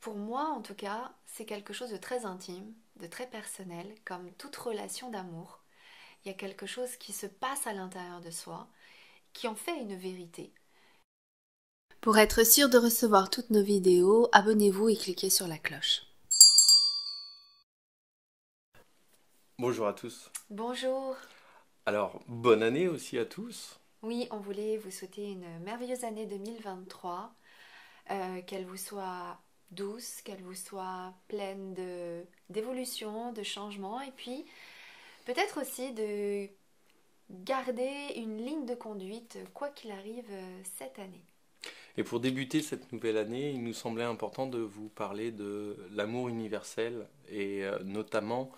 Pour moi, en tout cas, c'est quelque chose de très intime, de très personnel, comme toute relation d'amour. Il y a quelque chose qui se passe à l'intérieur de soi, qui en fait une vérité. Pour être sûr de recevoir toutes nos vidéos, abonnez-vous et cliquez sur la cloche. Bonjour à tous. Bonjour. Alors, bonne année aussi à tous. Oui, on voulait vous souhaiter une merveilleuse année 2023, qu'elle vous soit douce, qu'elle vous soit pleine d'évolution, de changement, et puis peut-être aussi de garder une ligne de conduite, quoi qu'il arrive cette année. Et pour débuter cette nouvelle année, il nous semblait important de vous parler de l'amour universel et notamment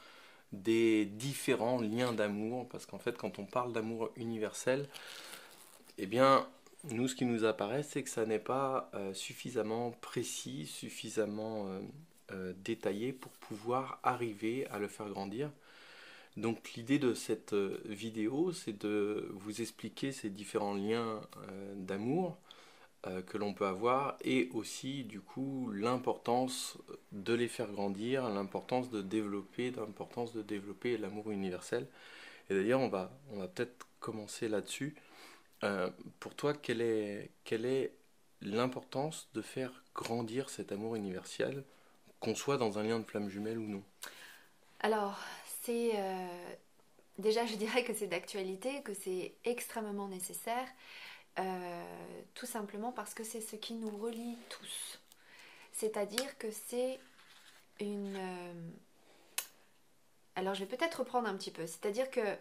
des différents liens d'amour. Parce qu'en fait, quand on parle d'amour universel, eh bien, nous, ce qui nous apparaît, c'est que ça n'est pas suffisamment précis, suffisamment détaillé pour pouvoir arriver à le faire grandir. Donc l'idée de cette vidéo, c'est de vous expliquer ces différents liens d'amour que l'on peut avoir et aussi du coup l'importance de les faire grandir, l'importance de développer l'amour universel. Et d'ailleurs on va peut-être commencer là-dessus. Pour toi, quelle est l'importance de faire grandir cet amour universel, qu'on soit dans un lien de flamme jumelle ou non? Alors, c'est déjà, je dirais que c'est d'actualité, que c'est extrêmement nécessaire, tout simplement parce que c'est ce qui nous relie tous. C'est-à-dire que c'est une... Alors, je vais peut-être reprendre un petit peu. C'est-à-dire que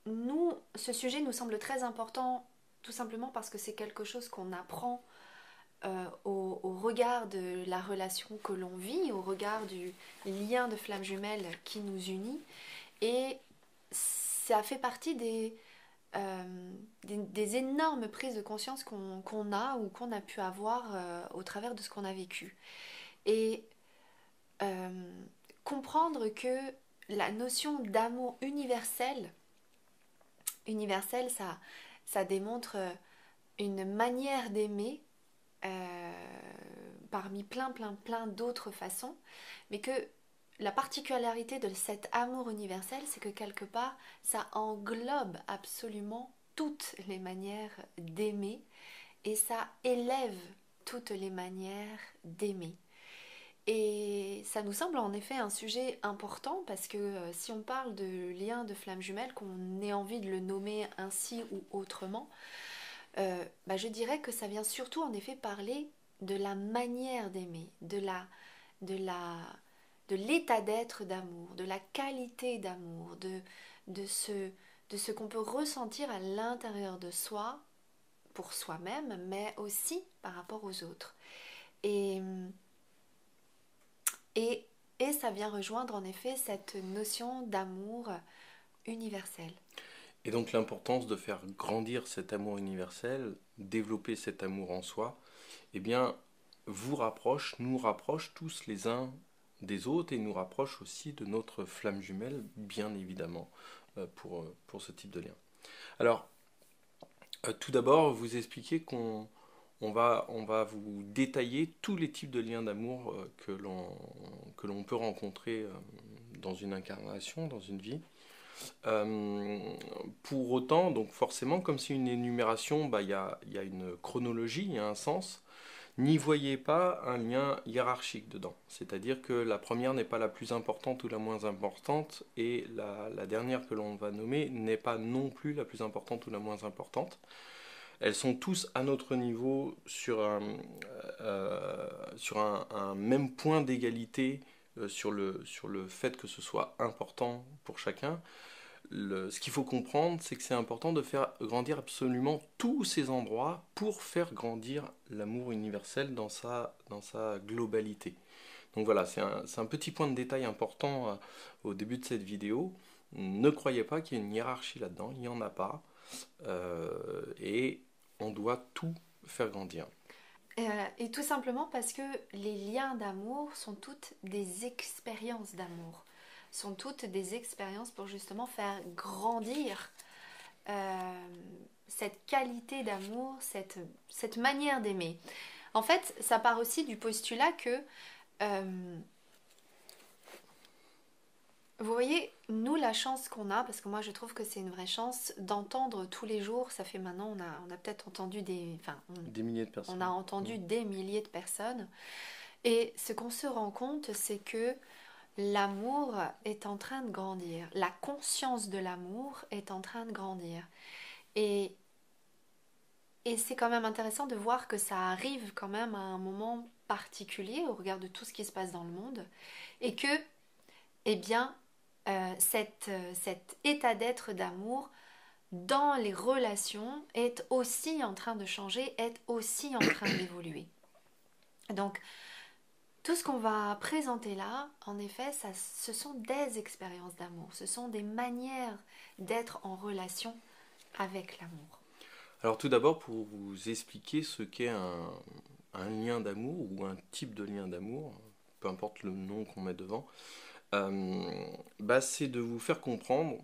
nous, ce sujet nous semble très important, tout simplement parce que c'est quelque chose qu'on apprend au regard de la relation que l'on vit, au regard du lien de flamme jumelle qui nous unit. Et ça fait partie des énormes prises de conscience qu'on a ou qu'on a pu avoir au travers de ce qu'on a vécu. Et comprendre que la notion d'amour universel, ça démontre une manière d'aimer parmi plein d'autres façons, mais que la particularité de cet amour universel, c'est que quelque part, ça englobe absolument toutes les manières d'aimer et ça élève toutes les manières d'aimer. Et ça nous semble en effet un sujet important parce que si on parle de lien de flamme jumelle, qu'on ait envie de le nommer ainsi ou autrement, je dirais que ça vient surtout en effet parler de la manière d'aimer, de la, de l'état d'être d'amour, de la qualité d'amour, de ce qu'on peut ressentir à l'intérieur de soi, pour soi-même, mais aussi par rapport aux autres. Et, et ça vient rejoindre en effet cette notion d'amour universel. Et donc l'importance de faire grandir cet amour universel, développer cet amour en soi, eh bien, nous rapproche tous les uns des autres et nous rapproche aussi de notre flamme jumelle, bien évidemment, pour ce type de lien. Alors, tout d'abord, vous expliquer on va vous détailler tous les types de liens d'amour que l'on peut rencontrer dans une incarnation, dans une vie. Euh, pour autant, donc forcément, comme c'est une énumération, il y a une chronologie, il y a un sens. N'y voyez pas un lien hiérarchique dedans. C'est-à-dire que la première n'est pas la plus importante ou la moins importante, et la dernière que l'on va nommer n'est pas non plus la plus importante ou la moins importante. Elles sont tous à notre niveau un même point d'égalité sur le fait que ce soit important pour chacun. Ce qu'il faut comprendre, c'est que c'est important de faire grandir absolument tous ces endroits pour faire grandir l'amour universel dans sa globalité. Donc voilà, c'est un petit point de détail important au début de cette vidéo. Ne croyez pas qu'il y ait une hiérarchie là-dedans, il n'y en a pas. Et on doit tout faire grandir. Et tout simplement parce que les liens d'amour sont toutes des expériences d'amour, sont toutes des expériences pour justement faire grandir euh, cette qualité d'amour, cette manière d'aimer. En fait, ça part aussi du postulat que euh, vous voyez, nous, la chance qu'on a, parce que moi je trouve que c'est une vraie chance d'entendre tous les jours, ça fait maintenant, on a peut-être entendu Des milliers de on a personnes. entendu des milliers de personnes, et ce qu'on se rend compte, c'est que l'amour est en train de grandir, la conscience de l'amour est en train de grandir. Et, et c'est quand même intéressant de voir que ça arrive quand même à un moment particulier au regard de tout ce qui se passe dans le monde, et que, eh bien, cet état d'être d'amour dans les relations est aussi en train de changer, est aussi en train d'évoluer. Donc, tout ce qu'on va présenter là, en effet, ce sont des expériences d'amour, ce sont des manières d'être en relation avec l'amour. Alors tout d'abord, pour vous expliquer ce qu'est un lien d'amour ou un type de lien d'amour, peu importe le nom qu'on met devant, c'est de vous faire comprendre,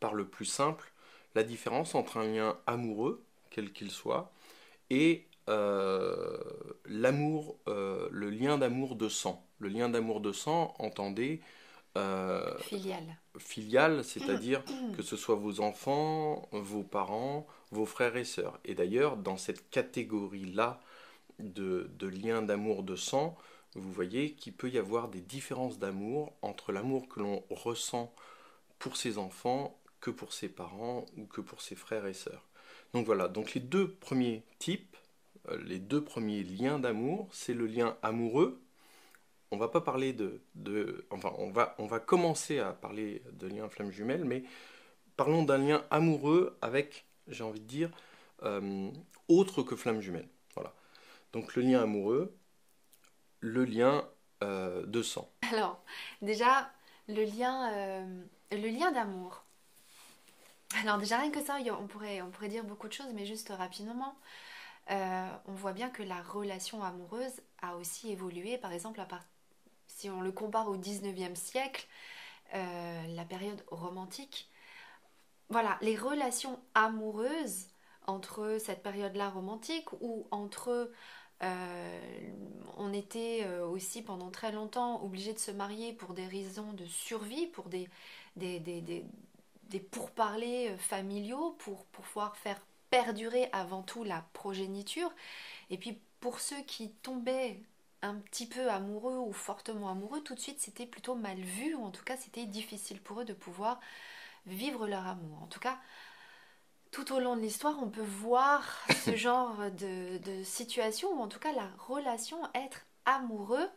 par le plus simple, la différence entre un lien amoureux, quel qu'il soit, et l'amour, le lien d'amour de sang. Le lien d'amour de sang, entendez, Filial. filial, c'est-à-dire que ce soit vos enfants, vos parents, vos frères et sœurs. Et d'ailleurs, dans cette catégorie-là de liens d'amour de sang, vous voyez qu'il peut y avoir des différences d'amour entre l'amour que l'on ressent pour ses enfants que pour ses parents ou que pour ses frères et sœurs. Donc voilà, donc les deux premiers types, les deux premiers liens d'amour, c'est le lien amoureux. On va pas parler enfin on va commencer à parler de lien flamme jumelle, mais parlons d'un lien amoureux avec, j'ai envie de dire, autre que flamme jumelle. Voilà. Donc le lien amoureux, le lien de sang. Alors, déjà, le lien d'amour. Alors déjà, rien que ça, on pourrait dire beaucoup de choses, mais juste rapidement, on voit bien que la relation amoureuse a aussi évolué. Par exemple, si on le compare au 19e siècle, la période romantique, voilà, les relations amoureuses entre cette période-là romantique ou entre on était aussi pendant très longtemps obligé de se marier pour des raisons de survie, pour des, des, des- des pourparlers familiaux, pour pouvoir faire perdurer avant tout la progéniture. Et puis pour ceux qui tombaient un petit peu amoureux ou fortement amoureux, tout de suite c'était plutôt mal vu, ou en tout cas c'était difficile pour eux de pouvoir vivre leur amour. En tout cas, tout au long de l'histoire, on peut voir ce genre de situation, ou en tout cas la relation être amoureux.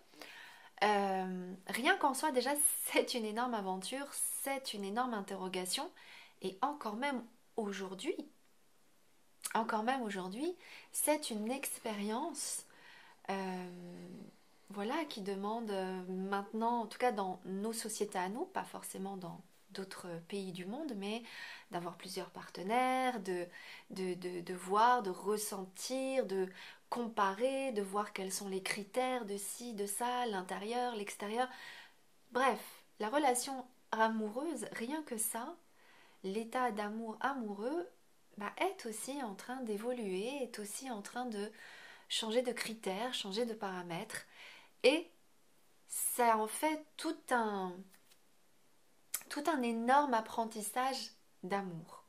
Rien qu'en soi, déjà, c'est une énorme aventure, c'est une énorme interrogation. Et encore même aujourd'hui, c'est une expérience euh, voilà, qui demande maintenant, en tout cas dans nos sociétés à nous, pas forcément dans d'autres pays du monde, mais d'avoir plusieurs partenaires, de voir, de ressentir, de comparer, de voir quels sont les critères de ci, de ça, l'intérieur, l'extérieur. Bref, la relation amoureuse, rien que ça, l'état d'amour amoureux, est aussi en train d'évoluer, est aussi en train de changer de critères, changer de paramètres. Et ça en fait tout un énorme apprentissage d'amour.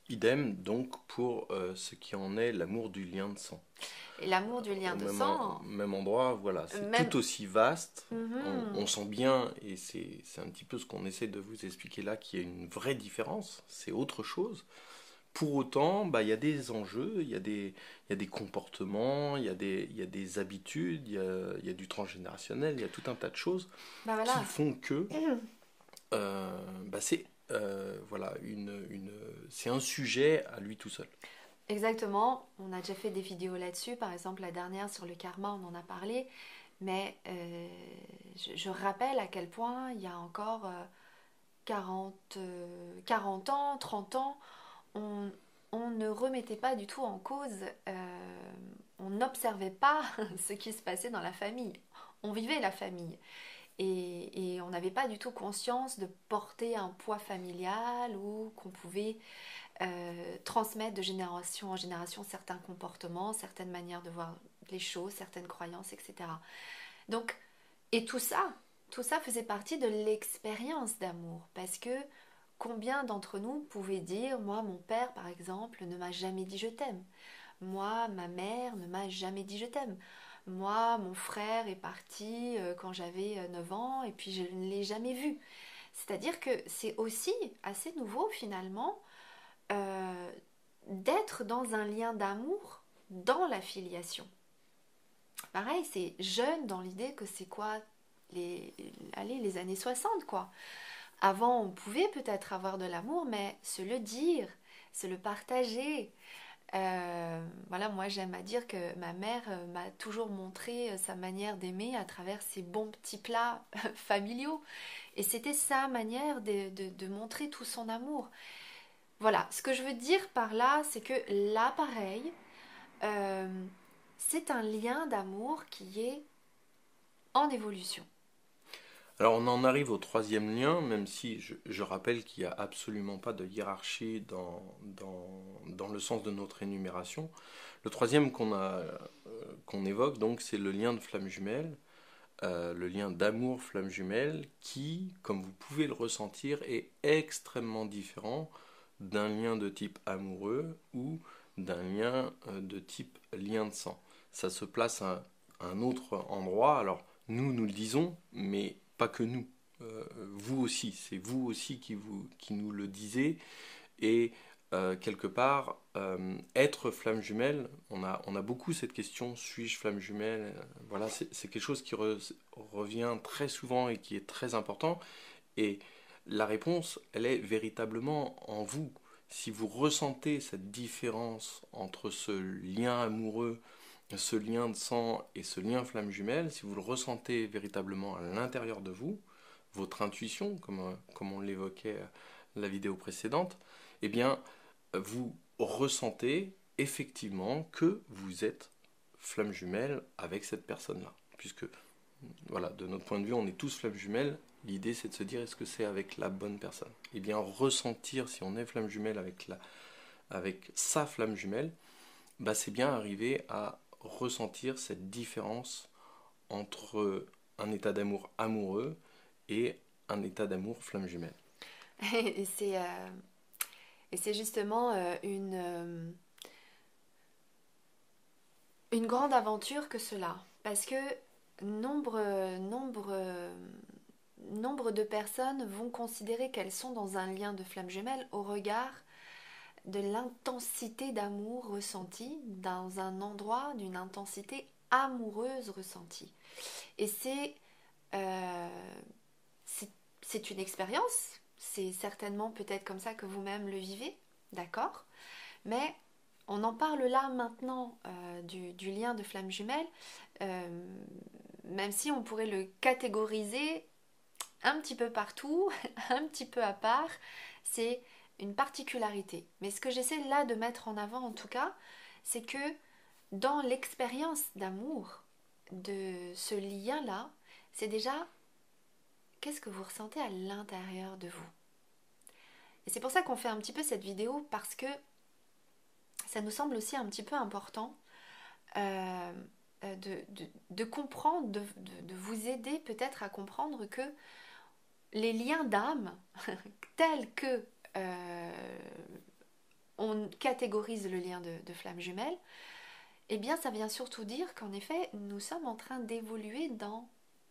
Idem donc pour ce qui en est l'amour du lien de sang. Et l'amour du lien Au de même, sang, même endroit, voilà, c'est même... tout aussi vaste. On Mhm. sent bien, et c'est un petit peu ce qu'on essaie de vous expliquer là, qu'il y a une vraie différence, c'est autre chose. Pour autant, il y a des enjeux, il y a des comportements, il y a des habitudes, il y a du transgénérationnel, il y a tout un tas de choses qui Voilà. font que c'est voilà, c'est un sujet à lui tout seul. Exactement. On a déjà fait des vidéos là-dessus. Par exemple, la dernière sur le karma, on en a parlé. Mais je rappelle à quel point il y a encore 40 ans, 30 ans, on, on ne remettait pas du tout en cause, on n'observait pas ce qui se passait dans la famille. On vivait la famille. Et on n'avait pas du tout conscience de porter un poids familial ou qu'on pouvait transmettre de génération en génération certains comportements, certaines manières de voir les choses, certaines croyances, etc. Donc, Et tout ça faisait partie de l'expérience d'amour. Parce que combien d'entre nous pouvaient dire, moi, mon père, par exemple, ne m'a jamais dit je t'aime. Moi, ma mère ne m'a jamais dit je t'aime. Moi, mon frère est parti quand j'avais 9 ans et puis je ne l'ai jamais vu. C'est-à-dire que c'est aussi assez nouveau finalement euh, d'être dans un lien d'amour dans la filiation. Pareil, c'est jeune dans l'idée que c'est quoi les années 60 quoi. Avant, on pouvait peut-être avoir de l'amour, mais se le dire, se le partager. Voilà, moi j'aime à dire que ma mère m'a toujours montré sa manière d'aimer à travers ses bons petits plats familiaux. Et c'était sa manière de montrer tout son amour. Voilà, ce que je veux dire par là, c'est que l'appareil, euh, c'est un lien d'amour qui est en évolution. Alors on en arrive au troisième lien, même si je rappelle qu'il n'y a absolument pas de hiérarchie dans le sens de notre énumération. Le troisième qu'on évoque, donc, c'est le lien de flamme jumelle, le lien d'amour flamme jumelle, qui, comme vous pouvez le ressentir, est extrêmement différent d'un lien de type amoureux ou d'un lien de type lien de sang. Ça se place à un autre endroit. Alors nous le disons, mais pas que nous. Vous aussi, c'est vous aussi qui nous le disiez. Et quelque part, être flamme jumelle, on a beaucoup cette question, suis-je flamme jumelle? Voilà, c'est quelque chose qui revient très souvent et qui est très important. Et la réponse, elle est véritablement en vous. Si vous ressentez cette différence entre ce lien amoureux, ce lien de sang et ce lien flamme jumelle, si vous le ressentez véritablement à l'intérieur de vous, votre intuition, comme on l'évoquait la vidéo précédente, eh bien, vous ressentez effectivement que vous êtes flamme jumelle avec cette personne-là. Puisque, voilà, de notre point de vue, on est tous flamme jumelle. L'idée, c'est de se dire, est-ce que c'est avec la bonne personne? Eh bien, ressentir si on est flamme jumelle avec sa flamme jumelle, bah, c'est bien arriver à ressentir cette différence entre un état d'amour amoureux et un état d'amour flamme jumelle. Et c'est justement une grande aventure que cela. Parce que nombre, nombre, nombre de personnes vont considérer qu'elles sont dans un lien de flamme jumelle au regard de l'intensité d'amour ressentie dans un endroit d'une intensité amoureuse ressentie. Et euh, c'est une expérience, c'est certainement peut-être comme ça que vous-même le vivez, d'accord? Mais on en parle là maintenant du lien de flamme jumelle, euh, même si on pourrait le catégoriser un petit peu partout, un petit peu à part, c'est une particularité. Mais ce que j'essaie là de mettre en avant en tout cas, c'est que dans l'expérience d'amour, de ce lien-là, c'est déjà qu'est-ce que vous ressentez à l'intérieur de vous. Et c'est pour ça qu'on fait un petit peu cette vidéo parce que ça nous semble aussi un petit peu important de comprendre, de vous aider peut-être à comprendre que les liens d'âme, tels que on catégorise le lien de flamme jumelle, eh bien ça vient surtout dire qu'en effet, nous sommes en train d'évoluer dans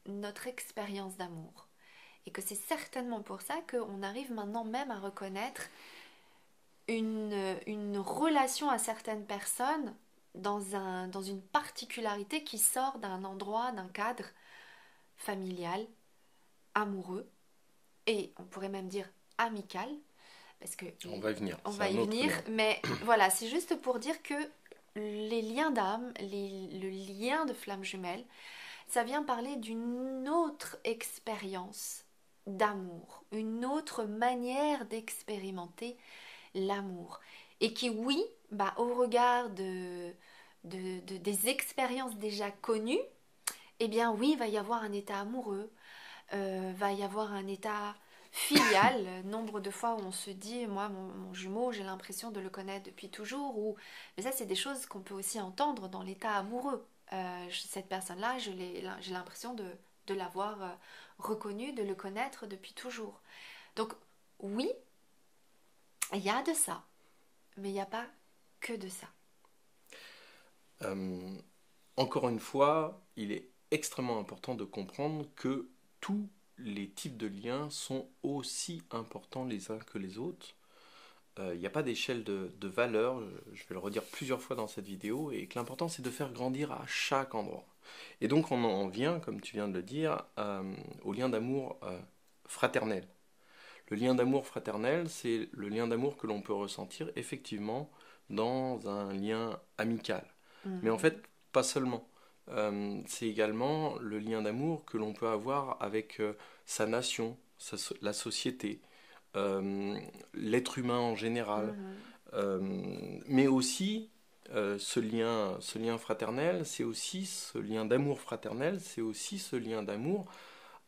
notre expérience d'amour. Et que c'est certainement pour ça qu'on arrive maintenant même à reconnaître une relation à certaines personnes dans une particularité qui sort d'un endroit, d'un cadre familial, amoureux, et on pourrait même dire amical, parce que On va y venir, on c'est va un y autre venir, lien. mais voilà, c'est juste pour dire que les liens d'âme, le lien de flamme jumelle, ça vient parler d'une autre expérience d'amour, une autre manière d'expérimenter l'amour. Et qui, oui, bah, au regard des expériences déjà connues, eh bien oui, il va y avoir un état amoureux, va y avoir un état filial. Nombre de fois où on se dit, moi, mon jumeau, j'ai l'impression de le connaître depuis toujours. Ou... Mais ça, c'est des choses qu'on peut aussi entendre dans l'état amoureux. Cette personne-là, j'ai l'impression de l'avoir reconnu, de le connaître depuis toujours. Donc oui, il y a de ça, mais il n'y a pas que de ça. Encore une fois, il est extrêmement important de comprendre que tous les types de liens sont aussi importants les uns que les autres. Il n'y a pas d'échelle de valeur, je vais le redire plusieurs fois dans cette vidéo, et que l'important c'est de faire grandir à chaque endroit. Et donc on en vient, comme tu viens de le dire, au lien d'amour fraternel. Le lien d'amour fraternel, c'est le lien d'amour que l'on peut ressentir effectivement dans un lien amical. Mais en fait, pas seulement. C'est également le lien d'amour que l'on peut avoir avec sa nation, la société, l'être humain en général. Mais aussi, ce lien fraternel, c'est aussi ce lien d'amour fraternel, c'est aussi ce lien d'amour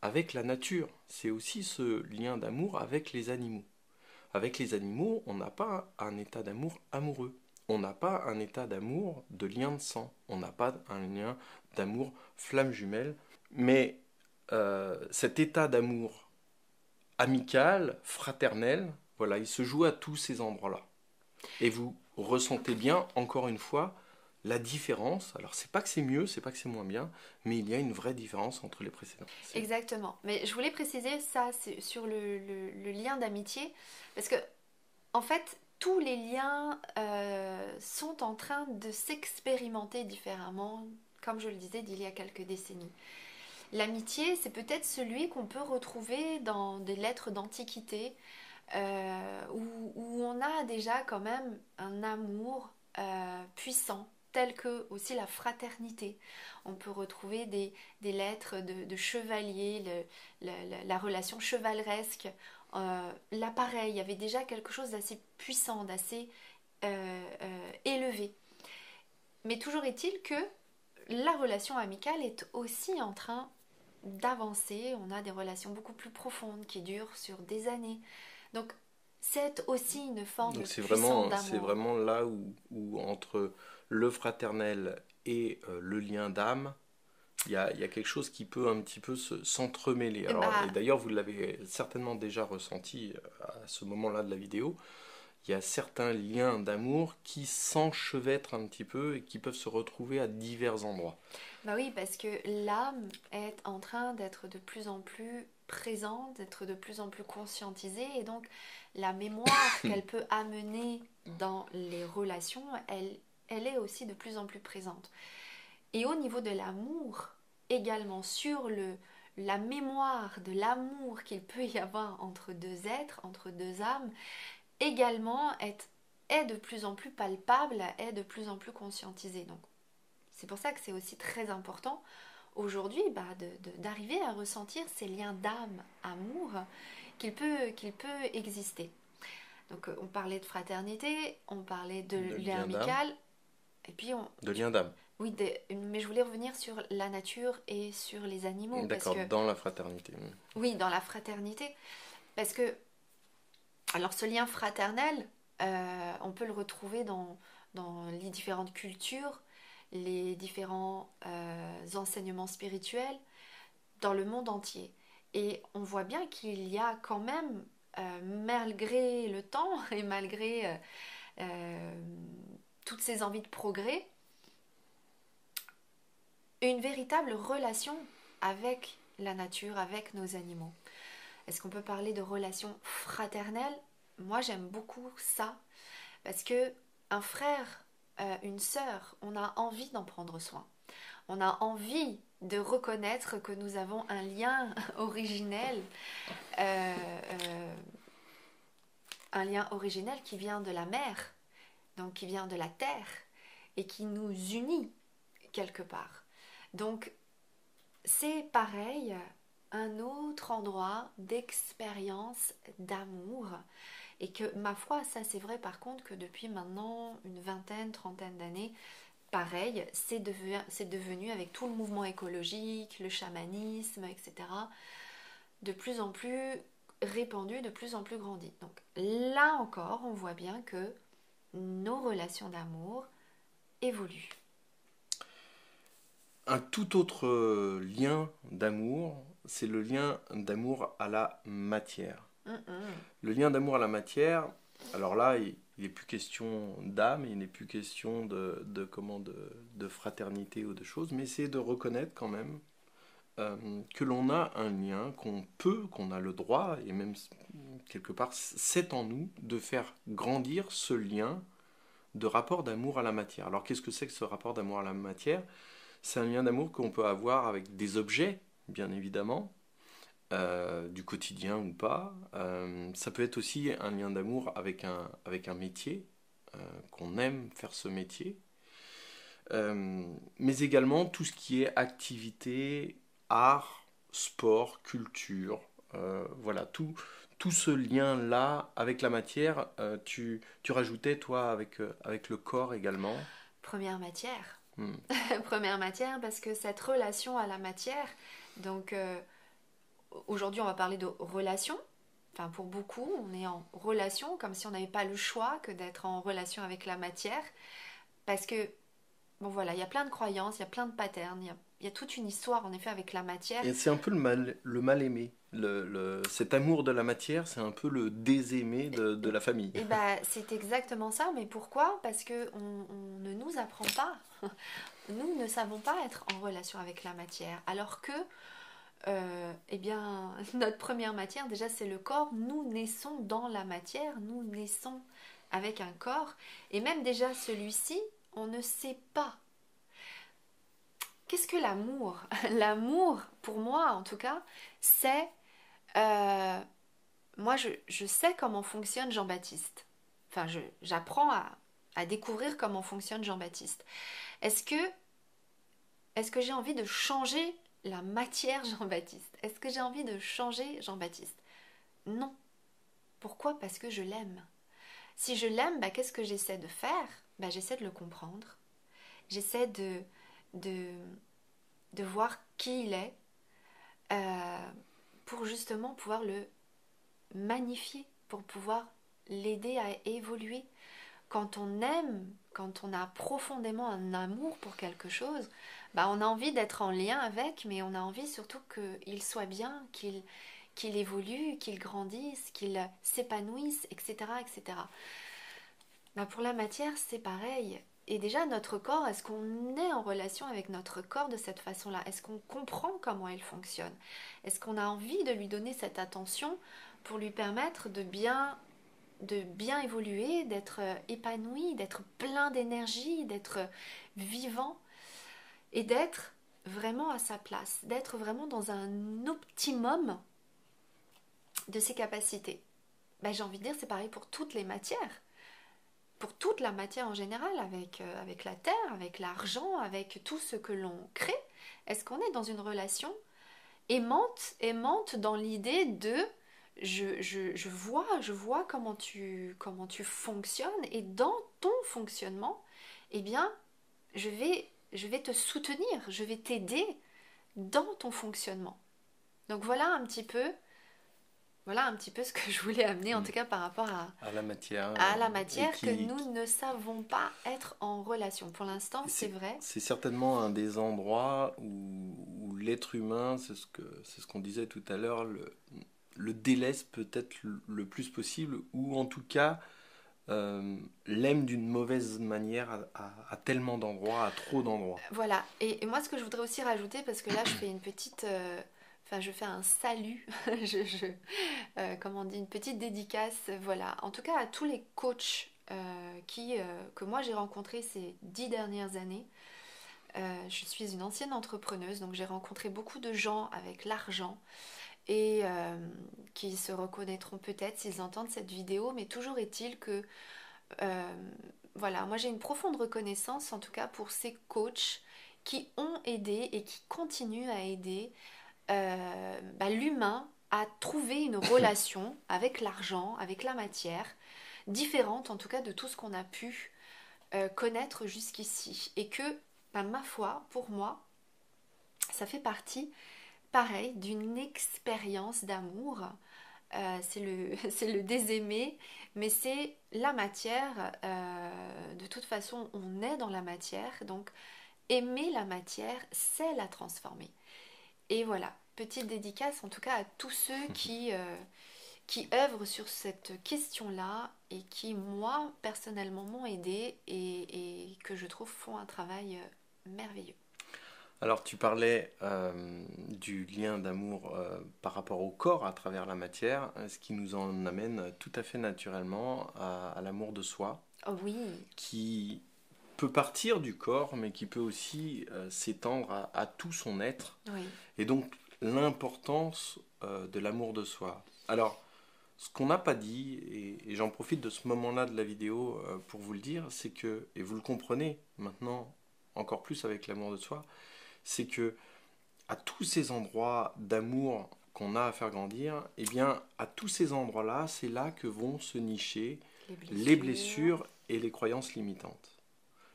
avec la nature, c'est aussi ce lien d'amour avec les animaux. Avec les animaux, on n'a pas un état d'amour amoureux. On n'a pas un état d'amour de lien de sang. On n'a pas un lien d'amour flamme jumelle. Mais cet état d'amour amical, fraternel, voilà, il se joue à tous ces endroits-là. Et vous ressentez bien, encore une fois, la différence. Alors, c'est pas que c'est mieux, c'est pas que c'est moins bien, mais il y a une vraie différence entre les précédents. Exactement. Mais je voulais préciser ça sur le lien d'amitié, parce que, en fait, tous les liens sont en train de s'expérimenter différemment, comme je le disais, d'il y a quelques décennies. L'amitié, c'est peut-être celui qu'on peut retrouver dans des lettres d'antiquité, où on a déjà quand même un amour puissant, tel que aussi la fraternité. On peut retrouver des lettres de chevaliers, la relation chevaleresque. Là, pareil, il y avait déjà quelque chose d'assez puissant, d'assez élevé. Mais toujours est-il que la relation amicale est aussi en train d'avancer. On a des relations beaucoup plus profondes qui durent sur des années. Donc, c'est aussi une forme Donc de puissance d'amour. c'est vraiment là où entre le fraternel et le lien d'âme, il y a quelque chose qui peut un petit peu s'entremêler. Alors, et d'ailleurs, vous l'avez certainement déjà ressenti à ce moment-là de la vidéo. Il y a certains liens d'amour qui s'enchevêtrent un petit peu et qui peuvent se retrouver à divers endroits. Bah oui, parce que l'âme est en train d'être de plus en plus présente, d'être de plus en plus conscientisée, et donc la mémoire qu'elle peut amener dans les relations, elle est aussi de plus en plus présente. Et au niveau de l'amour, également sur la mémoire de l'amour qu'il peut y avoir entre deux êtres, entre deux âmes, également est de plus en plus palpable, est de plus en plus conscientisée. Donc, c'est pour ça que c'est aussi très important aujourd'hui d'arriver à ressentir ces liens d'âme, amour, qu'il peut exister. Donc on parlait de fraternité, on parlait de lien amical, et puis de lien d'âme. Oui, mais je voulais revenir sur la nature et sur les animaux. D'accord, dans la fraternité. Oui, dans la fraternité. Parce que, alors ce lien fraternel, on peut le retrouver dans les différentes cultures, les différents enseignements spirituels dans le monde entier. Et on voit bien qu'il y a quand même, malgré le temps et malgré toutes ces envies de progrès, une véritable relation avec la nature, avec nos animaux. Est-ce qu'on peut parler de relation fraternelle ? Moi, j'aime beaucoup ça, parce que un frère, une sœur, on a envie d'en prendre soin. On a envie de reconnaître que nous avons un lien originel, un lien originel qui vient de la mer, donc qui vient de la terre, et qui nous unit quelque part. Donc, c'est pareil, un autre endroit d'expérience, d'amour. Et que, ma foi, ça c'est vrai par contre que depuis maintenant une vingtaine, trentaine d'années, pareil, c'est devenu avec tout le mouvement écologique, le chamanisme, etc., de plus en plus répandu, de plus en plus grandi. Donc là encore, on voit bien que nos relations d'amour évoluent. Un tout autre lien d'amour, c'est le lien d'amour à la matière. Mhm. Le lien d'amour à la matière, alors là, il n'est plus question d'âme, il n'est plus question de fraternité ou de choses, mais c'est de reconnaître quand même euh, que l'on a un lien, qu'on a le droit, et même quelque part, c'est en nous de faire grandir ce lien de rapport d'amour à la matière. Alors qu'est-ce que c'est que ce rapport d'amour à la matière? C'est un lien d'amour qu'on peut avoir avec des objets, bien évidemment, du quotidien ou pas. Ça peut être aussi un lien d'amour avec un métier, qu'on aime faire ce métier. Mais également tout ce qui est activité, art, sport, culture. Voilà, tout ce lien-là avec la matière, tu rajoutais, toi, avec le corps également. Première matière. Hmm. Première matière parce que cette relation à la matière, donc aujourd'hui on va parler de relation. Enfin pour beaucoup on est en relation comme si on n'avait pas le choix que d'être en relation avec la matière parce que bon voilà il y a plein de croyances, il y a plein de patterns, il y a toute une histoire en effet avec la matière. Et c'est un peu le mal aimé. Cet amour de la matière, c'est un peu le désaimé de la famille. Et bah c'est exactement ça, mais pourquoi? Parce que on ne nous apprend pas. Nous ne savons pas être en relation avec la matière, alors que eh bien, notre première matière, déjà, c'est le corps. Nous naissons dans la matière, nous naissons avec un corps. Et même déjà, celui-ci, on ne sait pas. Qu'est-ce que l'amour? L'amour, pour moi en tout cas, c'est... euh, moi, je sais comment fonctionne Jean-Baptiste. Enfin, j'apprends à découvrir comment fonctionne Jean-Baptiste. Est-ce que, est-ce que j'ai envie de changer la matière Jean-Baptiste? Est-ce que j'ai envie de changer Jean-Baptiste? Non. Pourquoi? Parce que je l'aime. Si je l'aime, bah, qu'est-ce que j'essaie de faire? Bah, j'essaie de le comprendre. J'essaie de, de voir qui il est euh, pour justement pouvoir le magnifier, pour pouvoir l'aider à évoluer. Quand on aime, quand on a profondément un amour pour quelque chose, bah on a envie d'être en lien avec, mais on a envie surtout qu'il soit bien, qu'il évolue, qu'il grandisse, qu'il s'épanouisse, etc., etc. Bah pour la matière, c'est pareil. Et déjà, notre corps, est-ce qu'on est en relation avec notre corps de cette façon-là? Est-ce qu'on comprend comment il fonctionne? Est-ce qu'on a envie de lui donner cette attention pour lui permettre de bien évoluer, d'être épanoui, d'être plein d'énergie, d'être vivant et d'être vraiment à sa place, d'être vraiment dans un optimum de ses capacités. Ben, j'ai envie de dire, c'est pareil pour toutes les matières, pour toute la matière en général, avec la terre, avec l'argent, avec tout ce que l'on crée. Est-ce qu'on est dans une relation aimante dans l'idée de je vois comment tu fonctionnes et dans ton fonctionnement, eh bien, je vais te soutenir, je vais t'aider dans ton fonctionnement. Donc voilà un petit peu ce que je voulais amener, en Hmm. tout cas par rapport À la matière. à la Et matière, que nous ne savons pas être en relation. Pour l'instant, c'est vrai. c'est certainement un des endroits où l'être humain, c'est ce qu'on disait tout à l'heure, le délaisse peut-être le plus possible, ou en tout cas l'aime d'une mauvaise manière à tellement d'endroits, à trop d'endroits. Voilà. Et moi, ce que je voudrais aussi rajouter, parce que là, je fais une petite... Enfin, je fais un salut, comment on dit, une petite dédicace, voilà. En tout cas, à tous les coachs que moi j'ai rencontrés ces 10 dernières années. Je suis une ancienne entrepreneuse, donc j'ai rencontré beaucoup de gens avec l'argent et qui se reconnaîtront peut-être s'ils entendent cette vidéo, mais toujours est-il que euh, voilà, moi j'ai une profonde reconnaissance en tout cas pour ces coachs qui ont aidé et qui continuent à aider l'humain à trouver une relation avec l'argent, avec la matière, différente en tout cas de tout ce qu'on a pu connaître jusqu'ici. Et que, ma foi, pour moi, ça fait partie, pareil, d'une expérience d'amour. C'est le désaimé, mais c'est la matière. De toute façon, on est dans la matière, donc aimer la matière, c'est la transformer. Et voilà, petite dédicace en tout cas à tous ceux qui œuvrent sur cette question-là et qui, moi, personnellement, m'ont aidé et que je trouve font un travail merveilleux. Alors tu parlais du lien d'amour par rapport au corps à travers la matière, ce qui nous en amène tout à fait naturellement à l'amour de soi, Oh oui, qui peut partir du corps, mais qui peut aussi s'étendre à tout son être, oui, et donc l'importance de l'amour de soi. Alors, ce qu'on n'a pas dit, et j'en profite de ce moment-là de la vidéo pour vous le dire, c'est que, et vous le comprenez maintenant encore plus avec l'amour de soi, c'est que à tous ces endroits d'amour qu'on a à faire grandir, eh bien, à tous ces endroits-là, c'est là que vont se nicher les les blessures. blessures et les croyances limitantes.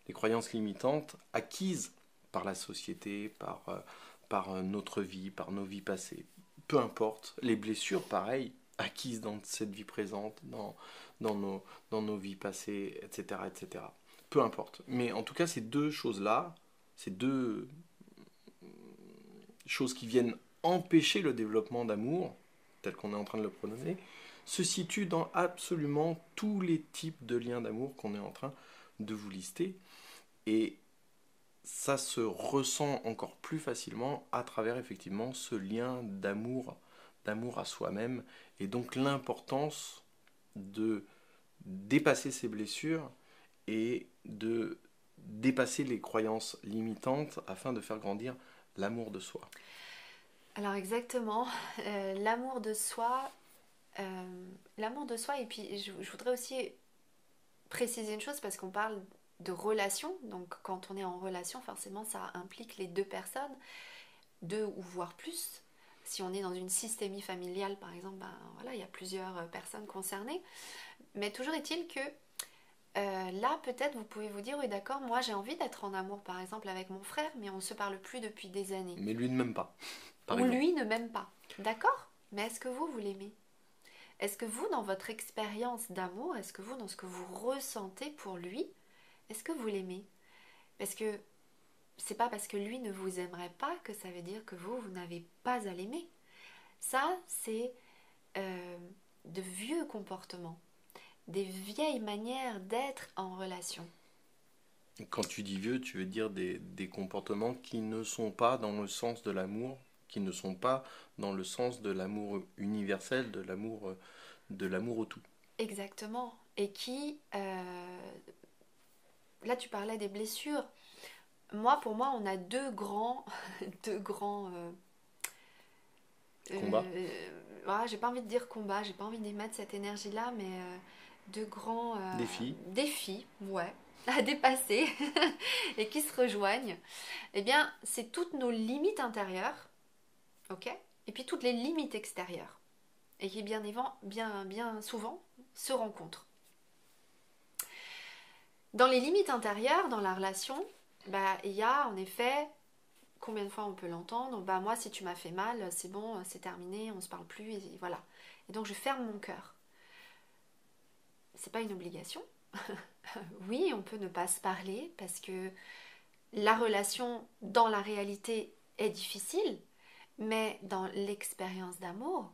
Les croyances limitantes acquises par la société, par notre vie, par nos vies passées. Peu importe, les blessures, pareil, acquises dans cette vie présente, dans, dans nos vies passées, etc., etc. Peu importe. Mais en tout cas, ces deux choses-là, ces deux choses qui viennent empêcher le développement d'amour, tel qu'on est en train de le prononcer, se situent dans absolument tous les types de liens d'amour qu'on est en train de vous lister. Et ça se ressent encore plus facilement à travers effectivement ce lien d'amour à soi-même, et donc l'importance de dépasser ces blessures et de dépasser les croyances limitantes afin de faire grandir l'amour de soi. Alors exactement, l'amour de soi, l'amour de soi, et puis je voudrais aussi préciser une chose parce qu'on parle de relation, donc quand on est en relation, forcément ça implique les deux personnes, deux ou voire plus. Si on est dans une systémie familiale par exemple, ben voilà, il y a plusieurs personnes concernées, mais toujours est-il que là peut-être vous pouvez vous dire oui d'accord, moi j'ai envie d'être en amour par exemple avec mon frère, mais on ne se parle plus depuis des années. Mais lui ne m'aime pas, par Ou exemple. lui ne m'aime pas. D'accord? Mais est-ce que vous l'aimez? Est-ce que vous, dans votre expérience d'amour, est-ce que vous, dans ce que vous ressentez pour lui, est-ce que vous l'aimez? Parce que c'est pas parce que lui ne vous aimerait pas que ça veut dire que vous n'avez pas à l'aimer. Ça, c'est de vieux comportements, des vieilles manières d'être en relation. Quand tu dis vieux, tu veux dire des comportements qui ne sont pas dans le sens de l'amour, qui ne sont pas dans le sens de l'amour universel, de l'amour au tout. Exactement. Et qui, là tu parlais des blessures. Moi, pour moi, on a deux grands, deux grands. Combat. Voilà, j'ai pas envie de dire combat, j'ai pas envie d'y mettre cette énergie-là, mais deux grands Défi. défis, ouais, à dépasser et qui se rejoignent. Eh bien, c'est toutes nos limites intérieures, ok, et puis toutes les limites extérieures, et qui bien souvent se rencontrent. Dans les limites intérieures, dans la relation, bah, il y a en effet, combien de fois on peut l'entendre, bah moi si tu m'as fait mal, c'est bon, c'est terminé, on se parle plus, et voilà. Et donc je ferme mon cœur. C'est pas une obligation. Oui, on peut ne pas se parler parce que la relation dans la réalité est difficile, mais dans l'expérience d'amour,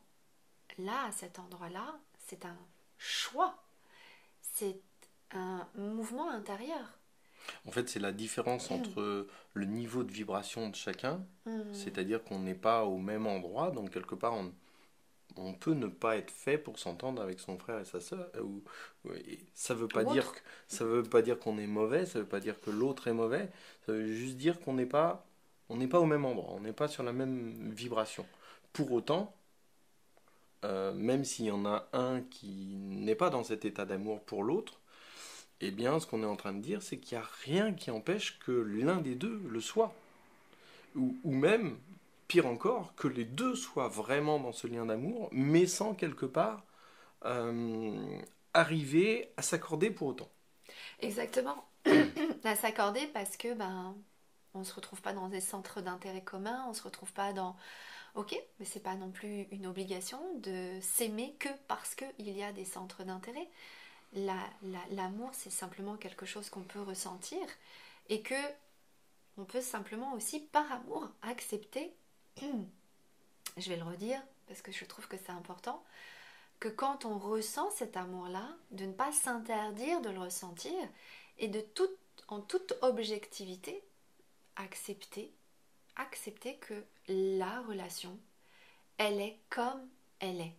là, à cet endroit-là, c'est un choix, c'est un mouvement intérieur. En fait, c'est la différence entre le niveau de vibration de chacun, Mhm. c'est-à-dire qu'on n'est pas au même endroit, donc quelque part on peut ne pas être fait pour s'entendre avec son frère et sa sœur. Ça veut pas Ou dire autre. ça veut pas dire qu'on est mauvais, ça veut pas dire que l'autre est mauvais, ça veut juste dire on n'est pas au même endroit, on n'est pas sur la même vibration. Pour autant, même s'il y en a un qui n'est pas dans cet état d'amour pour l'autre, eh bien, ce qu'on est en train de dire, c'est qu'il n'y a rien qui empêche que l'un des deux le soit. Ou même, pire encore, que les deux soient vraiment dans ce lien d'amour, mais sans quelque part arriver à s'accorder pour autant. Exactement. À s'accorder parce que ben on se retrouve pas dans des centres d'intérêt communs, on se retrouve pas dans ok, mais c'est pas non plus une obligation de s'aimer que parce qu'il y a des centres d'intérêt. L'amour, c'est simplement quelque chose qu'on peut ressentir et que on peut simplement aussi, par amour, accepter, je vais le redire parce que je trouve que c'est important, que quand on ressent cet amour-là, de ne pas s'interdire de le ressentir et en toute objectivité, accepter que la relation, elle est comme elle est.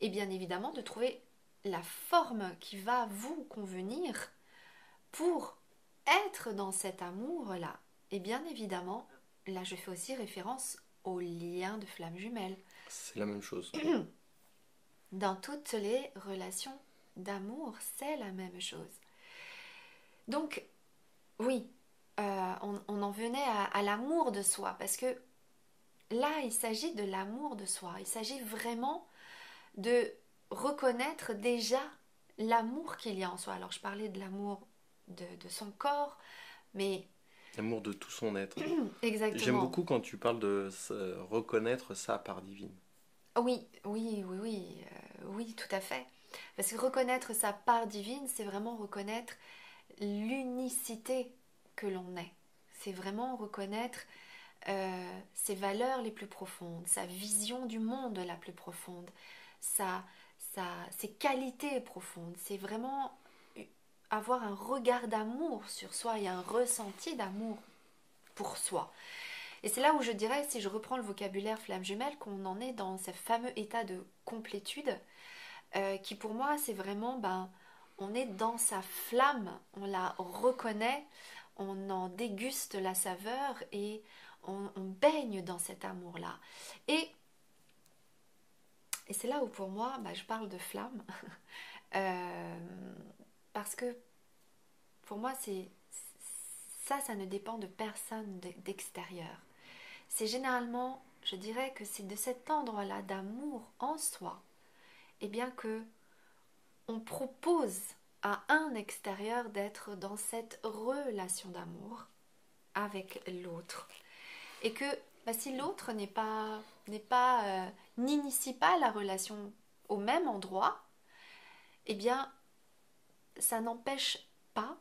Et bien évidemment, de trouver la forme qui va vous convenir pour être dans cet amour-là. Et bien évidemment, là je fais aussi référence au lien de flamme jumelle. C'est la même chose. Dans toutes les relations d'amour, c'est la même chose. Donc, oui, on en venait à l'amour de soi, parce que là, il s'agit de l'amour de soi. Il s'agit vraiment de reconnaître déjà l'amour qu'il y a en soi. Alors, je parlais de l'amour de son corps, mais... L'amour de tout son être. Exactement. J'aime beaucoup quand tu parles de reconnaître sa part divine. Oui, tout à fait. Parce que reconnaître sa part divine, c'est vraiment reconnaître l'unicité que l'on est. C'est vraiment reconnaître ses valeurs les plus profondes, sa vision du monde la plus profonde, ses qualités profondes. C'est vraiment avoir un regard d'amour sur soi et un ressenti d'amour pour soi. Et c'est là où je dirais, si je reprends le vocabulaire flamme jumelle, qu'on en est dans ce fameux état de complétude, qui pour moi c'est vraiment, on est dans sa flamme, on la reconnaît, on en déguste la saveur et on baigne dans cet amour-là. Et c'est là où pour moi, je parle de flamme, parce que pour moi ça ne dépend de personne d'extérieur. C'est généralement, je dirais que c'est de cet endroit-là d'amour en soi, et bien que on propose à un extérieur d'être dans cette relation d'amour avec l'autre. Et que si l'autre n'initie pas la relation au même endroit, eh bien, ça n'empêche pas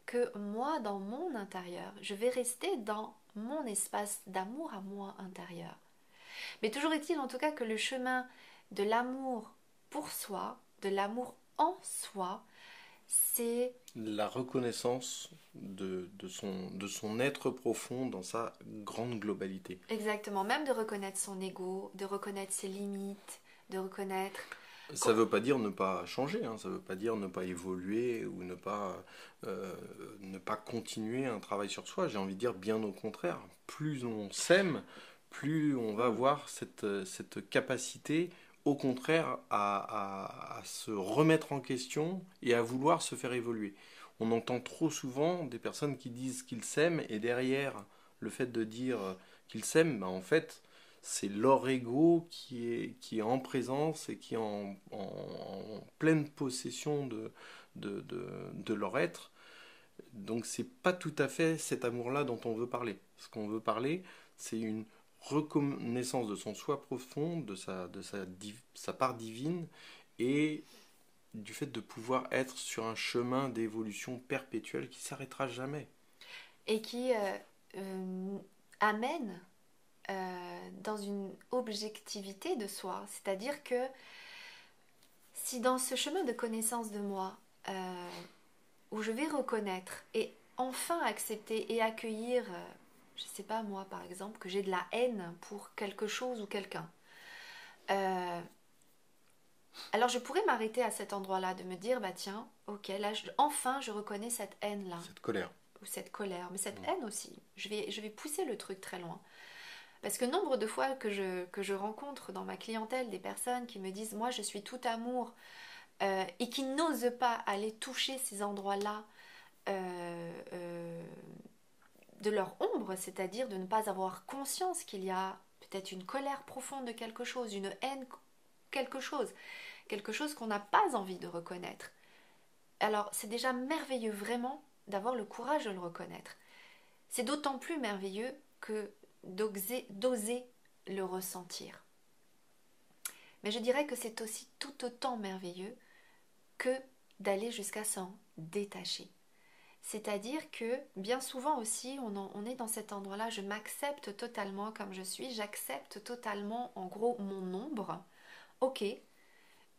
que moi, dans mon intérieur, je vais rester dans mon espace d'amour à moi intérieur. Mais toujours est-il en tout cas que le chemin de l'amour pour soi, de l'amour en soi, c'est la reconnaissance de son être profond dans sa grande globalité. exactement, même de reconnaître son ego, de reconnaître ses limites, de reconnaître... Ça ne veut pas dire ne pas changer, hein, ça ne veut pas dire ne pas évoluer ou ne pas continuer un travail sur soi. J'ai envie de dire bien au contraire. Plus on s'aime, plus on va avoir cette capacité, au contraire, à se remettre en question et à vouloir se faire évoluer. On entend trop souvent des personnes qui disent qu'ils s'aiment et derrière le fait de dire qu'ils s'aiment, en fait, c'est leur ego qui est en présence et qui est en pleine possession de leur être. Donc c'est pas tout à fait cet amour-là dont on veut parler. Ce qu'on veut parler, c'est une reconnaissance de son soi profond, de sa part divine et du fait de pouvoir être sur un chemin d'évolution perpétuelle qui s'arrêtera jamais. Et qui amène dans une objectivité de soi. C'est-à-dire que si dans ce chemin de connaissance de moi, où je vais reconnaître et enfin accepter et accueillir, je ne sais pas moi par exemple, que j'ai de la haine pour quelque chose ou quelqu'un, alors je pourrais m'arrêter à cet endroit-là, de me dire, tiens, ok, là, enfin je reconnais cette haine-là. Cette colère. Ou cette colère, mais cette haine aussi. Je vais pousser le truc très loin. Parce que nombre de fois que je rencontre dans ma clientèle des personnes qui me disent, moi je suis tout amour, et qui n'osent pas aller toucher ces endroits-là de leur ombre, c'est-à-dire de ne pas avoir conscience qu'il y a peut-être une colère profonde de quelque chose, une haine, quelque chose qu'on n'a pas envie de reconnaître. Alors c'est déjà merveilleux vraiment d'avoir le courage de le reconnaître. C'est d'autant plus merveilleux que d'oser le ressentir. Mais je dirais que c'est aussi tout autant merveilleux que d'aller jusqu'à s'en détacher. C'est-à-dire que bien souvent aussi, on est dans cet endroit-là, je m'accepte totalement comme je suis, j'accepte totalement en gros mon ombre. Ok,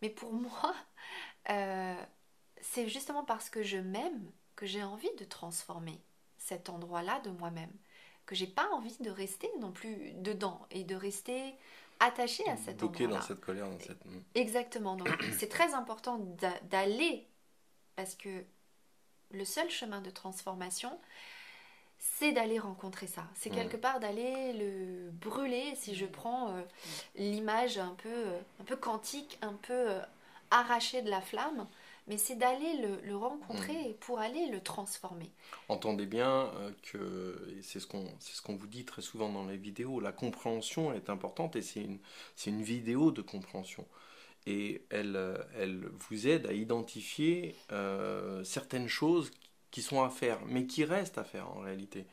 mais pour moi, euh, c'est justement parce que je m'aime que j'ai envie de transformer cet endroit-là de moi-même, que j'ai pas envie de rester non plus dedans et de rester attachée à cet Bloqué dans endroit-là. cette colère, dans cette... Exactement, donc c'est très important d'aller, parce que le seul chemin de transformation, c'est d'aller rencontrer ça. C'est quelque part d'aller le brûler, si je prends l'image un peu quantique, un peu arrachée de la flamme, mais c'est d'aller le rencontrer pour aller le transformer. Entendez bien que, et c'est ce qu'on vous dit très souvent dans les vidéos, la compréhension est importante et c'est une vidéo de compréhension. Et elle vous aide à identifier certaines choses qui sont à faire, mais qui restent à faire en réalité.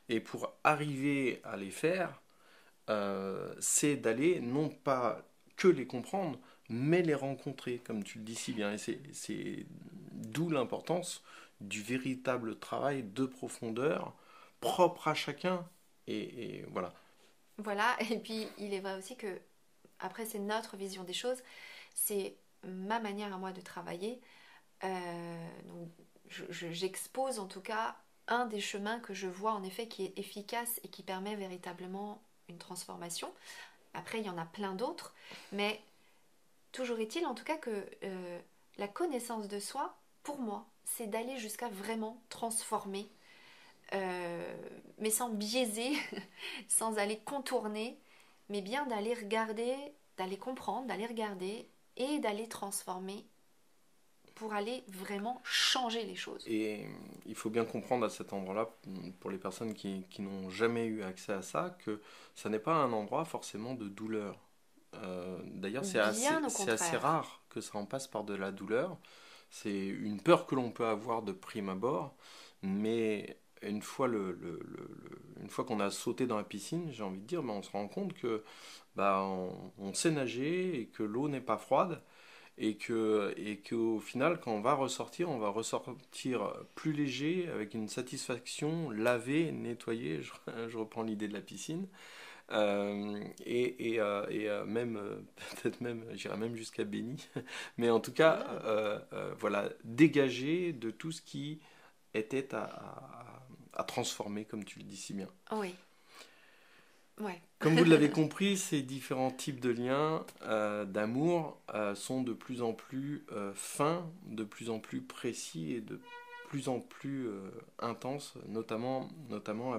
Et pour arriver à les faire, c'est d'aller non pas que les comprendre, mais les rencontrer, comme tu le dis si bien. Et c'est d'où l'importance du véritable travail de profondeur, propre à chacun. Et voilà. Voilà, et puis il est vrai aussi que, après c'est notre vision des choses, c'est ma manière à moi de travailler. Donc, j'expose en tout cas un des chemins que je vois en effet qui est efficace et qui permet véritablement une transformation. Après, il y en a plein d'autres, mais toujours est-il en tout cas que la connaissance de soi, pour moi, c'est d'aller jusqu'à vraiment transformer, mais sans biaiser, sans aller contourner, mais bien d'aller regarder, d'aller comprendre, d'aller regarder et d'aller transformer pour aller vraiment changer les choses. Et il faut bien comprendre à cet endroit-là, pour les personnes qui n'ont jamais eu accès à ça, que ça n'est pas un endroit forcément de douleur. D'ailleurs, Bien au c'est assez contraire. rare que ça en passe par de la douleur. C'est une peur que l'on peut avoir de prime abord, mais une fois, une fois qu'on a sauté dans la piscine, j'ai envie de dire, ben, on se rend compte que bah, on sait nager et que l'eau n'est pas froide et qu'au final, quand on va ressortir plus léger, avec une satisfaction, lavé, nettoyé. Je reprends l'idée de la piscine. Même, peut-être même, j'irais même jusqu'à béni. Mais en tout cas, voilà, dégagé de tout ce qui était à transformer, comme tu le dis si bien. Oui, ouais. Comme vous l'avez compris, ces différents types de liens d'amour sont de plus en plus fins, de plus en plus précis et de plus en plus intenses, notamment à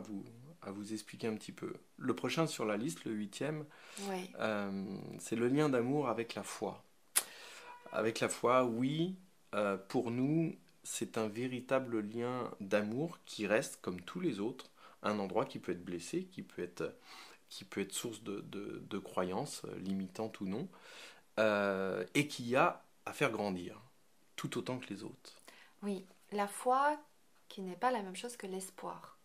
vous expliquer un petit peu. Le prochain sur la liste, le huitième, Ouais. c'est le lien d'amour avec la foi. Avec la foi, oui, pour nous, c'est un véritable lien d'amour qui reste, comme tous les autres, un endroit qui peut être blessé, qui peut être source de croyances, limitantes ou non, et qui a à faire grandir, tout autant que les autres. Oui, la foi qui n'est pas la même chose que l'espoir.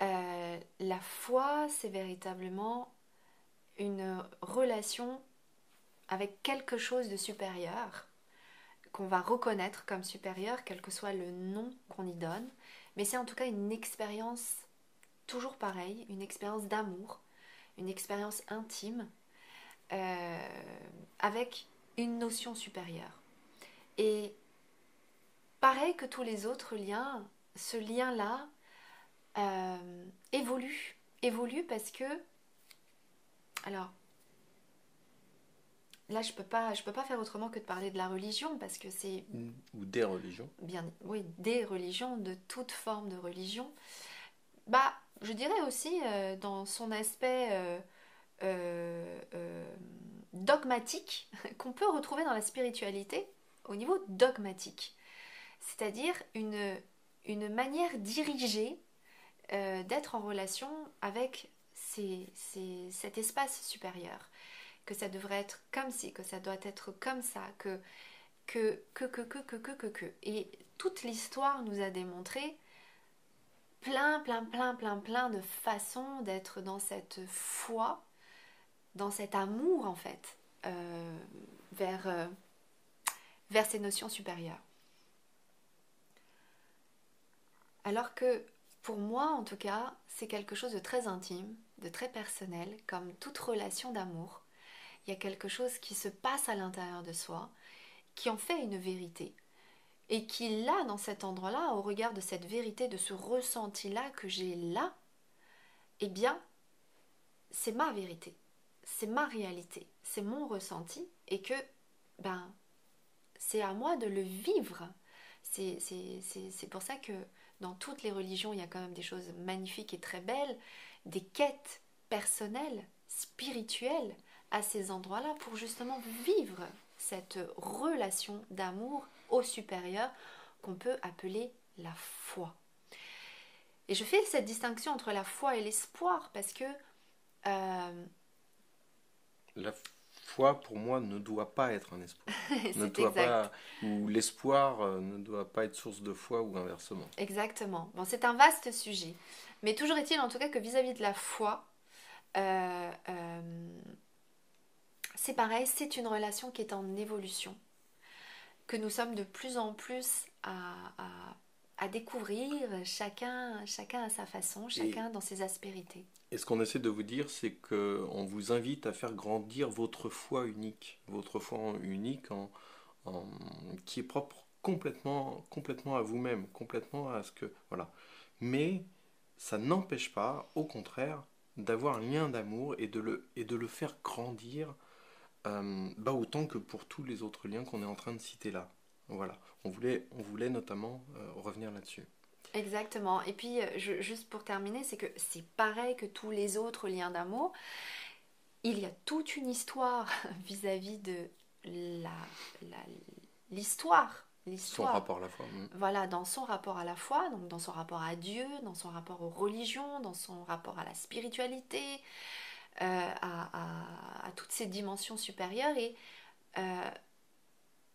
La foi, c'est véritablement une relation avec quelque chose de supérieur, qu'on va reconnaître comme supérieur, quel que soit le nom qu'on y donne. Mais c'est en tout cas une expérience toujours pareille, une expérience d'amour, une expérience intime, euh, avec une notion supérieure. Et pareil que tous les autres liens, ce lien-là évolue parce que, alors là je peux pas faire autrement que de parler de la religion parce que c'est Ou des religions. bien, oui, des religions, de toute forme de religion. Bah, je dirais aussi dans son aspect dogmatique qu'on peut retrouver dans la spiritualité au niveau dogmatique, c'est-à-dire une manière dirigée d'être en relation avec cet espace supérieur, que ça devrait être comme ci, que ça doit être comme ça, Et toute l'histoire nous a démontré plein de façons d'être dans cette foi, dans cet amour en fait, vers, vers ces notions supérieures. Alors que pour moi, en tout cas, c'est quelque chose de très intime, de très personnel, comme toute relation d'amour. Il y a quelque chose qui se passe à l'intérieur de soi, qui en fait une vérité. Et qui, là, dans cet endroit-là, au regard de cette vérité, de ce ressenti-là que j'ai là, eh bien, c'est ma vérité, c'est ma réalité, c'est mon ressenti, et que, ben, c'est à moi de le vivre. C'est pour ça que dans toutes les religions, il y a quand même des choses magnifiques et très belles, des quêtes personnelles, spirituelles, à ces endroits-là, pour justement vivre cette relation d'amour au supérieur qu'on peut appeler la foi. Et je fais cette distinction entre la foi et l'espoir parce que La foi, pour moi, ne doit pas être un espoir. Ne c'est doit exact. pas, ou l'espoir ne doit pas être source de foi ou inversement. Exactement. Bon, c'est un vaste sujet. Mais toujours est-il en tout cas que vis-à-vis de la foi, euh, euh, c'est pareil, c'est une relation qui est en évolution, que nous sommes de plus en plus à découvrir, chacun à sa façon, Et, chacun dans ses aspérités. et ce qu'on essaie de vous dire, c'est qu'on vous invite à faire grandir votre foi unique en- qui est propre complètement à vous-même, complètement à ce que, voilà. Mais ça n'empêche pas, au contraire, d'avoir un lien d'amour et de le faire grandir bah autant que pour tous les autres liens qu'on est en train de citer là. Voilà, on voulait notamment revenir là-dessus. Exactement. Et puis, juste pour terminer, c'est que c'est pareil que tous les autres liens d'amour. Il y a toute une histoire vis-à-vis de la, la- l'histoire. Son L'histoire. rapport à la foi. Voilà, dans son rapport à la foi, donc dans son rapport à Dieu, dans son rapport aux religions, dans son rapport à la spiritualité, à toutes ces dimensions supérieures. Et euh,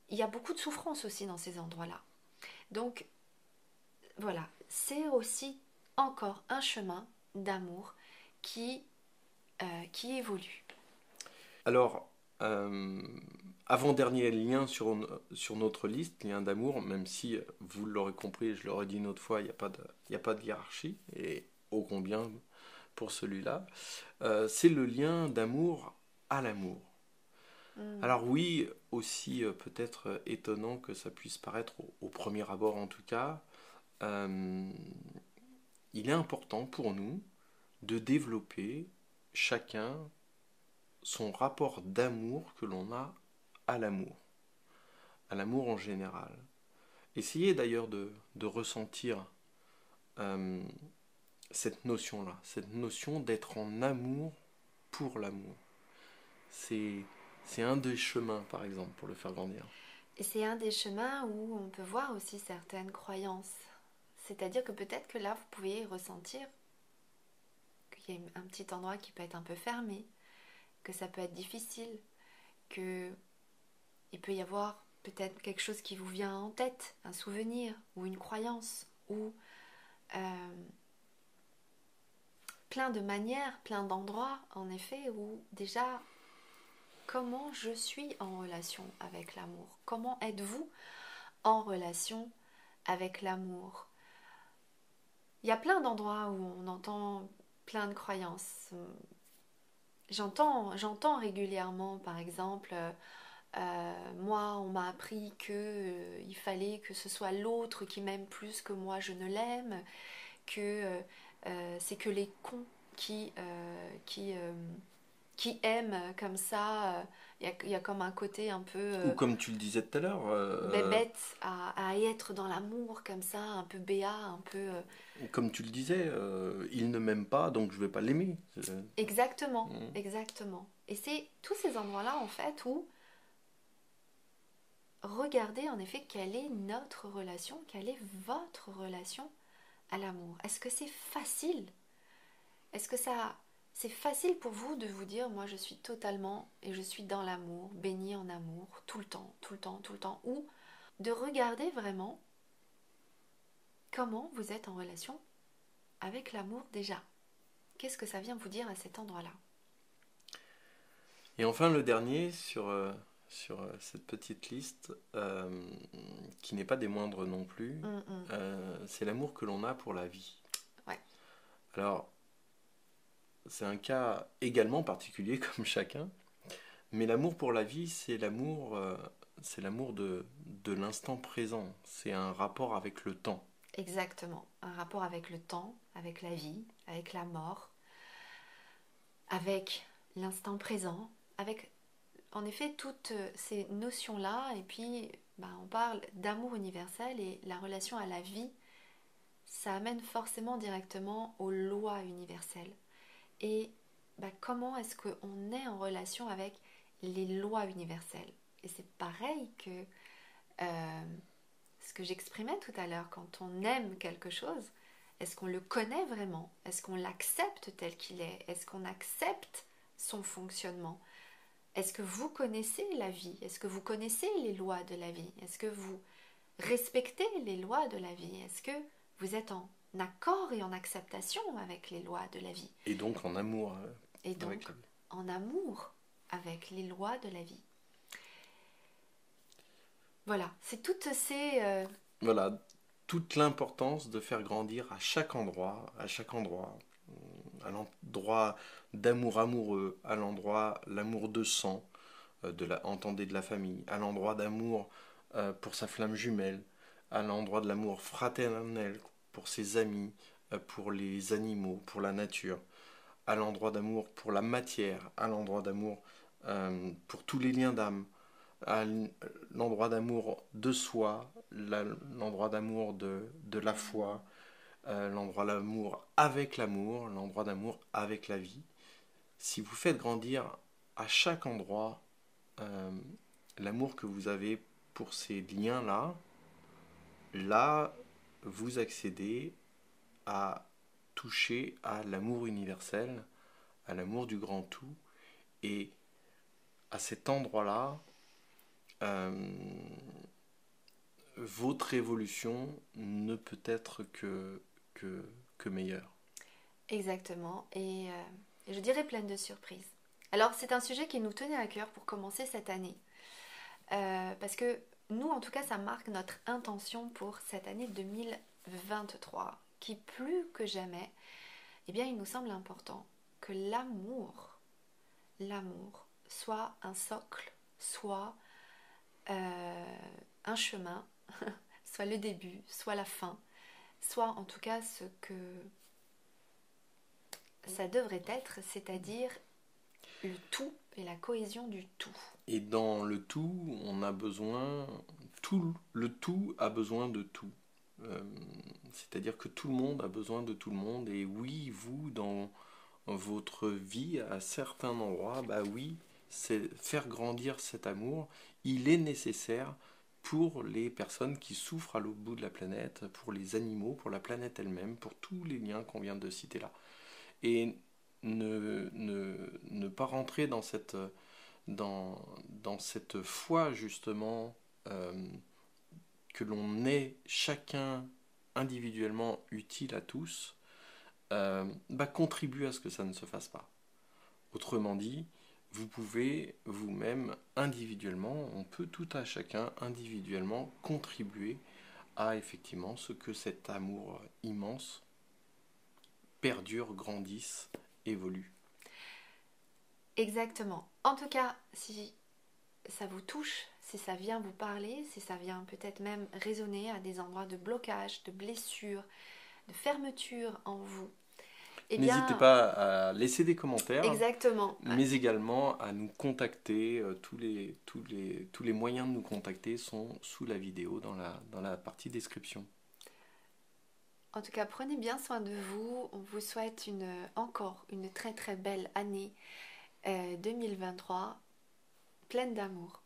il y a beaucoup de souffrance aussi dans ces endroits-là. Donc voilà, c'est aussi encore un chemin d'amour qui, qui évolue. Alors, euh, avant-dernier lien sur notre liste, lien d'amour, même si vous l'aurez compris, je l'aurais dit une autre fois, il y a pas de hiérarchie, et ô combien pour celui-là, c'est le lien d'amour à l'amour. Hmm. Alors oui, aussi peut-être étonnant que ça puisse paraître au premier abord en tout cas, euh, il est important pour nous de développer chacun son rapport d'amour que l'on a à l'amour en général. Essayez d'ailleurs de ressentir euh, cette notion-là, cette notion d'être en amour pour l'amour. C'est, c'est un des chemins, par exemple, pour le faire grandir. Et c'est un des chemins où on peut voir aussi certaines croyances. C'est-à-dire que peut-être que là, vous pouvez ressentir qu'il y a un petit endroit qui peut être un peu fermé, que ça peut être difficile, que il peut y avoir peut-être quelque chose qui vous vient en tête, un souvenir ou une croyance, ou euh, plein de manières, plein d'endroits, en effet, où déjà, comment je suis en relation avec l'amour? Comment êtes-vous en relation avec l'amour? Il y a plein d'endroits où on entend plein de croyances. J'entends régulièrement, par exemple, moi, on m'a appris que il fallait que ce soit l'autre qui m'aime plus que moi, je ne l'aime, que c'est que les cons qui aiment comme ça. Il y a comme un côté un peu Ou comme tu le disais tout à l'heure, bébête à être dans l'amour comme ça, un peu béat, un peu... comme tu le disais, il ne m'aime pas, donc je vais pas l'aimer. Exactement, Mm. exactement. Et c'est tous ces endroits-là, en fait, où regardez en effet quelle est notre relation, quelle est votre relation à l'amour. Est-ce que c'est facile? Est-ce que ça... C'est facile pour vous de vous dire, moi je suis totalement et je suis dans l'amour, baignée en amour, tout le temps, tout le temps, tout le temps, ou de regarder vraiment comment vous êtes en relation avec l'amour déjà. Qu'est-ce que ça vient vous dire à cet endroit-là? Et enfin, le dernier sur cette petite liste, qui n'est pas des moindres non plus. C'est l'amour que l'on a pour la vie. Ouais. Alors, c'est un cas également particulier comme chacun, mais l'amour pour la vie, c'est l'amour de l'instant présent. C'est un rapport avec le temps. Exactement. Un rapport avec le temps, avec la vie, avec la mort, avec l'instant présent, avec en effet toutes ces notions-là. Et puis, on parle d'amour universel et la relation à la vie, ça amène forcément directement aux lois universelles. Et comment est-ce qu'on est en relation avec les lois universelles? Et c'est pareil que ce que j'exprimais tout à l'heure, quand on aime quelque chose, est-ce qu'on le connaît vraiment? Est-ce qu'on l'accepte tel qu'il est? Est-ce qu'on accepte son fonctionnement? Est-ce que vous connaissez la vie? Est-ce que vous connaissez les lois de la vie? Est-ce que vous respectez les lois de la vie? Est-ce que vous êtes en accord et en acceptation avec les lois de la vie? Et donc en amour Et donc avec la vie. en amour avec les lois de la vie. Voilà, c'est toutes ces... Voilà, toute l'importance de faire grandir à chaque endroit, à l'endroit d'amour amoureux, à l'endroit l'amour de sang, entendez de la famille, à l'endroit d'amour pour sa flamme jumelle, à l'endroit de l'amour fraternel pour ses amis, pour les animaux, pour la nature, à l'endroit d'amour pour la matière, à l'endroit d'amour pour tous les liens d'âme, à l'endroit d'amour de soi, l'endroit d'amour de la foi, l'endroit d'amour, l'endroit d'amour avec la vie. Si vous faites grandir à chaque endroit l'amour que vous avez pour ces liens-là, là, vous accédez à toucher à l'amour universel, à l'amour du grand tout, et à cet endroit-là, votre évolution ne peut être que meilleure. Exactement, et je dirais pleine de surprises. Alors c'est un sujet qui nous tenait à cœur pour commencer cette année, parce que nous en tout cas ça marque notre intention pour cette année 2023, qui plus que jamais, il nous semble important que l'amour soit un socle, soit un chemin, soit le début, soit la fin, soit en tout cas ce que ça devrait être, c'est-à-dire le tout et la cohésion du tout. Et dans le tout, on a besoin, le tout a besoin de tout. C'est-à-dire que tout le monde a besoin de tout le monde. Et oui, vous, dans votre vie, à certains endroits, oui, c'est faire grandir cet amour. Il est nécessaire pour les personnes qui souffrent à l'autre bout de la planète, pour les animaux, pour la planète elle-même, pour tous les liens qu'on vient de citer là. Et ne pas rentrer dans cette foi justement que l'on est chacun individuellement utile à tous, contribue à ce que ça ne se fasse pas. Autrement dit, vous pouvez vous-même individuellement, on peut tout à chacun individuellement contribuer à effectivement ce que cet amour immense perdure, grandisse, évolue. Exactement. En tout cas, si ça vous touche, si ça vient vous parler, si ça vient peut-être même résonner à des endroits de blocage, de blessure, de fermeture en vous, n'hésitez pas à laisser des commentaires. Exactement. Mais également à nous contacter. Tous les moyens de nous contacter sont sous la vidéo dans la partie description. En tout cas, prenez bien soin de vous. On vous souhaite encore une très très belle année 2023, pleine d'amour.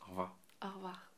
Au revoir. Au revoir.